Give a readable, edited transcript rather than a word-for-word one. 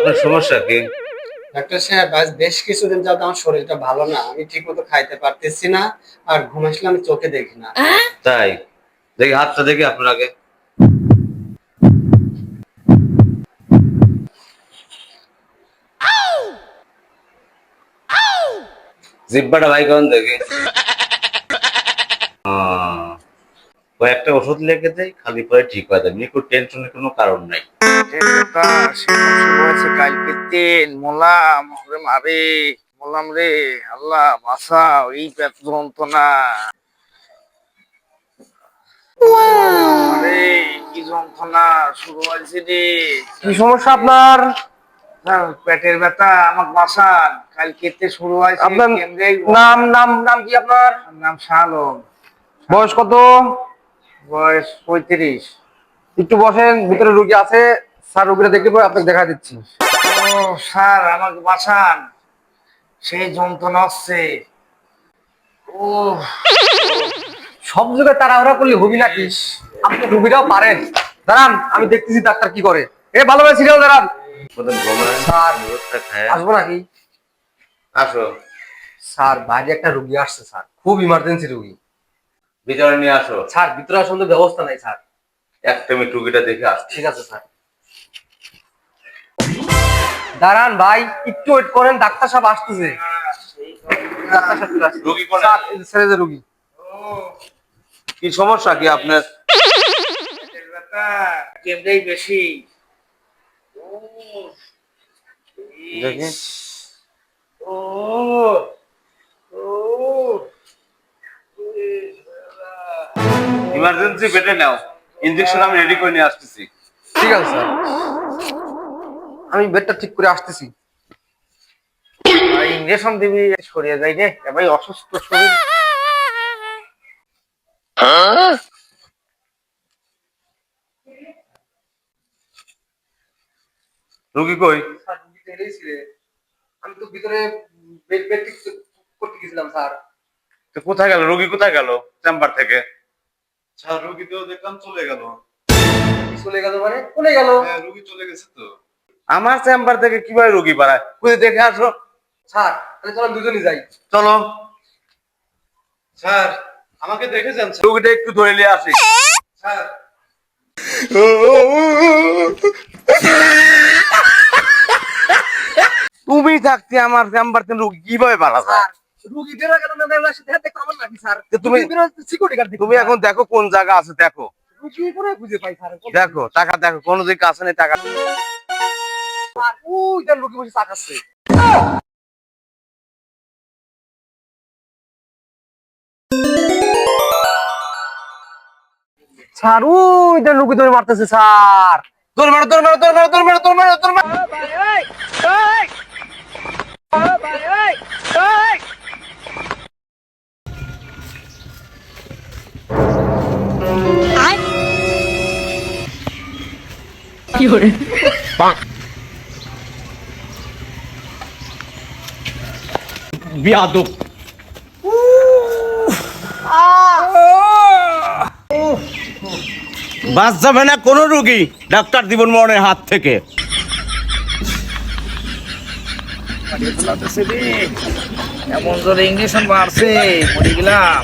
আপনার সমস্যা কি? ডাক্তার সাহেব, আজ বেশ কিছুদিন যাবত আমার শরীরটা ভালো না। আমি ঠিক মতো খাইতে পারতেছি না, আর ঘুম আসলে আমি চোখে দেখি না। তাই? দেখি হাতটা দেখি আপনার আগে। জিব্বাটা ভাই কেমন দেখি। কয়েকটা ওষুধ লিখে দেয়, খালি পরে ঠিক হয়ে যাবে, একটু টেনশনের কোনো কারণ নাই। কালকে তেল মোলাম ওরে মারে, মোলাম রে, আল্লাহ বাঁচাও, এই পেট যন্ত্রণা, আরে কি যন্ত্রণা শুরু হয়েছে রে। কি সমস্যা আপনার? পেটের ব্যথা, আমাকে বাঁচান, কালকে তে শুরু হয়েছে। আপনার নাম নাম নাম কি আপনার? নাম শালম। বয়স কত? বয়স 35। একটু বসেন, ভিতরে রোগী আছে, স্যার রোগীরা দেখতে পরে আপনাকে দেখা দিচ্ছি। ও স্যার, আমাকে বাঁচান, সেই যন্ত্রণা হচ্ছে। ও সব জায়গায় তাড়াহুড়া করলে হবি নাকি? আপনি রোগীরাও পারেন। দাঁড়ান, আমি দেখতেছি ডাক্তার কি করে। ভালোভাবে সিরিয়াল দাঁড়ান। স্যার আসবো নাকি? আসো। স্যার বাইরে একটা রোগী আসছে স্যার, খুব ইমার্জেন্সি রোগী। ভিতরে নিয়ে আসো। স্যার ভিতরে আসার মতো ব্যবস্থা নাই স্যার। একটা মিনিট রুগীটা দেখে আসছি। ঠিক আছে স্যার। দাঁড়ান ভাই, একটু ওয়েট করেন, ডাক্তার সাহেব আসতেছে। ডাক্তার সাহেব চলে আসছে। রোগী কোন? স্যার এই যে ছেড়ে যে রোগী। কি সমস্যা কি আপনার? পেটের ব্যথা কেমনেই বেশি। ও দেখি। ও ও ইমার্জেন্সি বেডে নাও, ইনজেকশন আমি রেডি করে নিয়ে আসতেছি। ঠিক আছে স্যার, আমি বেডটা ঠিক করে আসতেছি। ইঞ্জেকশন দিবি, সরিয়ে যাই রে ভাই, অসুস্থ শরীর। রুগী কই? স্যার রোগী তো এলেই ছিলে। আমি তো ভিতরে বেড বেড ঠিক করতে গেছিলাম স্যার। তো কোথায় গেল রুগী, কোথায় গেল চেম্বার থেকে? স্যার রুগী তো দেখলাম চলে গেল। চলে গেল মানে? কোনে গেল? হ্যাঁ রুগী চলে গেছে তো। আমার চেম্বার থেকে কিভাবে রুগী বাড়ায়, খুঁজে দেখে আসো। স্যার তাহলে চলো দুজনই যাই। চলো। স্যার আমাকে দেখেছেন স্যার? রুগীটা একটু ধরে নিয়ে আসি। স্যার তুমি থাকতে আমার চেম্বার থেকে রুগী কিভাবে বাড়াবে? স্যার রোগী বেরো গেল না, বেরো আসে দেখতে আমার নাকি স্যার? তুমি সিকিউরিটি গার্ড তুমি এখন দেখো কোন জায়গা আছে, দেখো রোগী করে খুঁজে পাই স্যার। দেখো টাকা, দেখো কোন দিকে আছে না টাকা। স্যার ওই দেন রোগী বসে তাকাচ্ছে। স্যার ওই দেন রোগী ধরে মারতেছে স্যার। তোর মারো, তোর মারো, তোর মারো, তোর মারো, তোর মারো, তোর মারো। বিয়াদব। বাঁচ যাবে না কোনো রুগী ডাক্তার জীবন মরণের হাত থেকে। এমন জোরে ইঞ্জেকশন মারছে, মরে গেলাম।